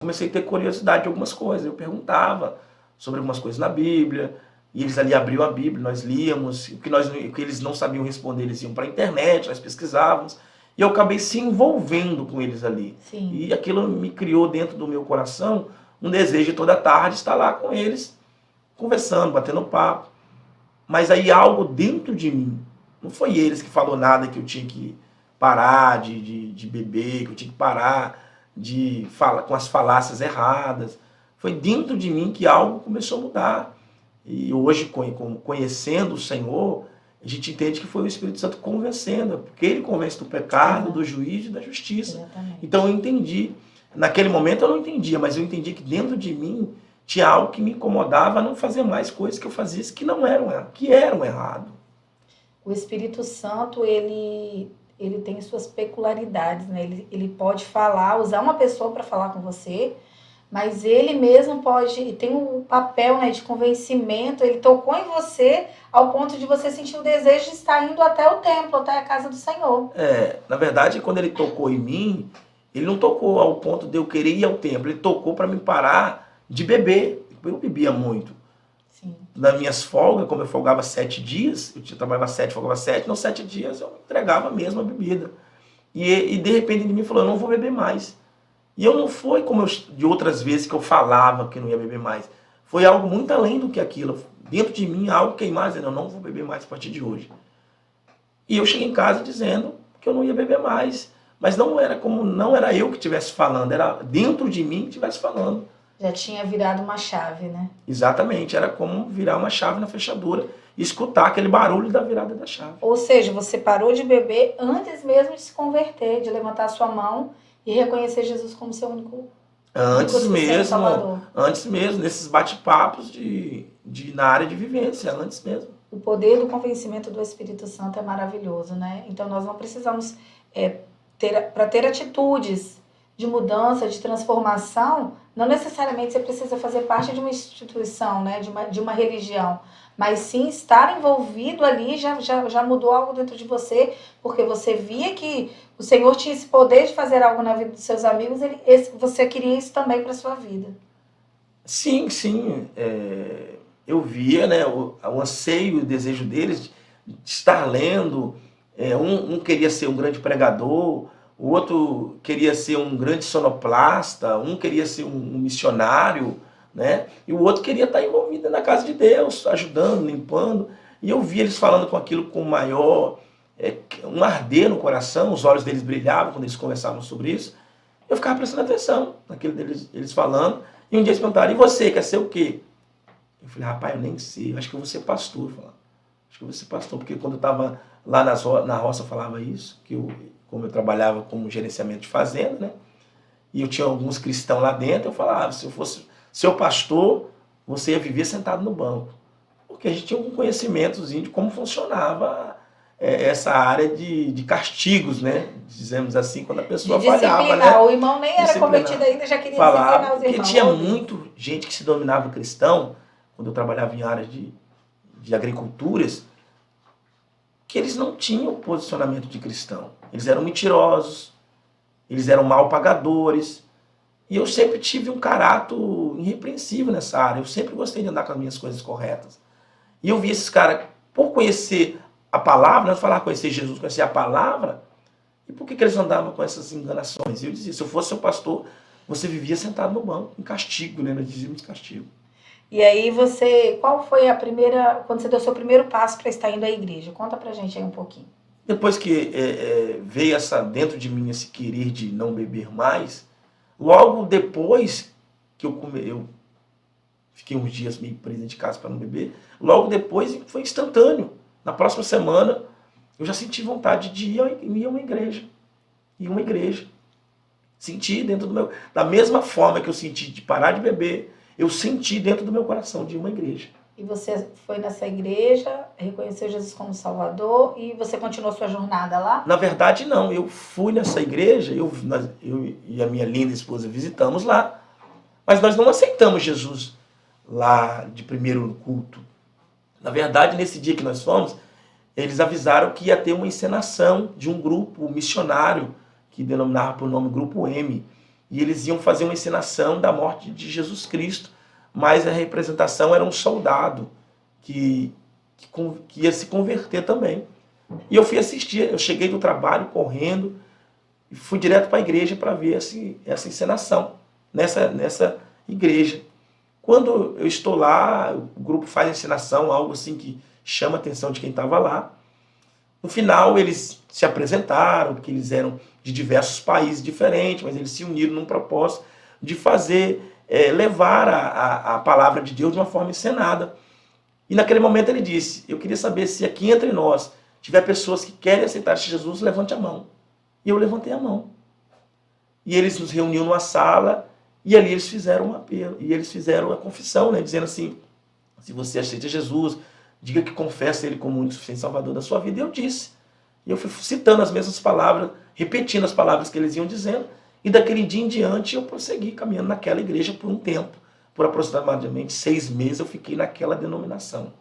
comecei a ter curiosidade de algumas coisas. Eu perguntava sobre algumas coisas na Bíblia, e eles ali abriam a Bíblia, nós líamos, o que eles não sabiam responder, eles iam para a internet, nós pesquisávamos, e eu acabei se envolvendo com eles ali. Sim. E aquilo me criou dentro do meu coração um desejo de toda tarde estar lá com eles, conversando, batendo papo. Mas aí algo dentro de mim, não foi eles que falou nada que eu tinha que parar de beber, que eu tinha que parar de falar com as falácias erradas. Foi dentro de mim que algo começou a mudar. E hoje, conhecendo o Senhor, a gente entende que foi o Espírito Santo convencendo, porque ele convence do pecado, do juízo e da justiça. Exatamente. Então eu entendi. Naquele momento eu não entendia, mas eu entendi que dentro de mim tinha algo que me incomodava a não fazer mais coisas que eu fazia que não eram, que eram errado. O Espírito Santo, ele tem suas peculiaridades, né? Ele pode falar, usar uma pessoa para falar com você, mas ele mesmo tem um papel, né, de convencimento, ele tocou em você ao ponto de você sentir o desejo de estar indo até o templo, até a casa do Senhor. Na verdade, quando ele tocou em mim, ele não tocou ao ponto de eu querer ir ao templo, ele tocou para me parar de beber. Eu bebia muito. Sim. Nas minhas folgas, como eu folgava 7 dias, eu trabalhava 7, folgava 7, nos 7 dias eu entregava mesmo a bebida. E de repente ele me falou, eu não vou beber mais. E eu não foi como de outras vezes que eu falava que não ia beber mais. Foi algo muito além do que aquilo. Dentro de mim, algo queimar, dizendo, eu não vou beber mais a partir de hoje. E eu cheguei em casa dizendo que eu não ia beber mais. Mas não era eu que estivesse falando, era dentro de mim que estivesse falando. Já tinha virado uma chave, né? Exatamente, era como virar uma chave na fechadura e escutar aquele barulho da virada da chave. Ou seja, você parou de beber antes mesmo de se converter, de levantar sua mão e reconhecer Jesus como seu único Salvador. Antes mesmo, nesses bate-papos na área de vivência, antes mesmo. O poder do convencimento do Espírito Santo é maravilhoso, né? Então nós não precisamos, para ter atitudes de mudança, de transformação, não necessariamente você precisa fazer parte de uma instituição, né? de uma religião, mas sim estar envolvido ali já mudou algo dentro de você, porque você via que o Senhor tinha esse poder de fazer algo na vida dos seus amigos, você queria isso também para a sua vida. Sim. Eu via, né, o anseio e o desejo deles de estar lendo. Um queria ser um grande pregador, o outro queria ser um grande sonoplasta, um queria ser um missionário, né? E o outro queria estar envolvido na casa de Deus, ajudando, limpando. E eu via eles falando com aquilo com maior, um arder no coração, os olhos deles brilhavam quando eles conversavam sobre isso. Eu ficava prestando atenção naquilo deles falando. E um dia eles perguntaram, e você, quer ser o quê? Eu falei, rapaz, eu nem sei, acho que eu vou ser pastor. Eu falei, acho que eu vou ser pastor, porque quando eu estava lá na roça eu falava isso, como eu trabalhava como gerenciamento de fazenda, né? E eu tinha alguns cristãos lá dentro, eu falava, se eu fosse seu pastor, você ia viver sentado no banco. Porque a gente tinha um conhecimentozinho de como funcionava essa área de castigos, né? Dizemos assim, quando a pessoa falhava, né? O irmão nem era convertido ainda, já queria disciplinar os irmãos. Porque tinha muito gente que se dominava cristão, quando eu trabalhava em áreas de agriculturas, que eles não tinham posicionamento de cristão. Eles eram mentirosos, eles eram mal pagadores. E eu sempre tive um caráter irrepreensível nessa área. Eu sempre gostei de andar com as minhas coisas corretas. E eu vi esses caras, por conhecer a palavra, nós falávamos conhecer Jesus, conhecer a palavra, e por que eles andavam com essas enganações? E eu dizia, se eu fosse seu pastor, você vivia sentado no banco, em castigo, né? Nós dizíamos castigo. E aí qual foi quando você deu o seu primeiro passo para estar indo à igreja? Conta pra gente aí um pouquinho. Depois que veio dentro de mim esse querer de não beber mais, logo depois que eu fiquei uns dias meio preso de casa para não beber, logo depois foi instantâneo. Na próxima semana eu já senti vontade de ir a uma igreja. Senti da mesma forma que eu senti de parar de beber, eu senti dentro do meu coração de ir a uma igreja. E você foi nessa igreja, reconheceu Jesus como Salvador e você continuou sua jornada lá? Na verdade, não. Eu fui nessa igreja, eu e a minha linda esposa visitamos lá, mas nós não aceitamos Jesus lá de primeiro culto. Na verdade, nesse dia que nós fomos, eles avisaram que ia ter uma encenação de um grupo missionário que denominava por nome Grupo M. e eles iam fazer uma encenação da morte de Jesus Cristo, mas a representação era um soldado que ia se converter também. E eu fui assistir, eu cheguei do trabalho correndo e fui direto para a igreja para ver essa encenação, nessa igreja. Quando eu estou lá, o grupo faz a encenação, algo assim que chama a atenção de quem estava lá. No final, eles se apresentaram, porque eles eram de diversos países diferentes, mas eles se uniram num propósito de fazer, levar a palavra de Deus de uma forma encenada. E naquele momento ele disse, eu queria saber se aqui entre nós tiver pessoas que querem aceitar Jesus, levante a mão. E eu levantei a mão. E eles nos reuniam numa sala, e ali eles fizeram um apelo, e eles fizeram a confissão, né, dizendo assim, se você aceita Jesus, diga que confessa Ele como o único e suficiente Salvador da sua vida. E eu disse. E eu fui citando as mesmas palavras, repetindo as palavras que eles iam dizendo, e daquele dia em diante eu prossegui caminhando naquela igreja por um tempo. Por aproximadamente 6 meses eu fiquei naquela denominação.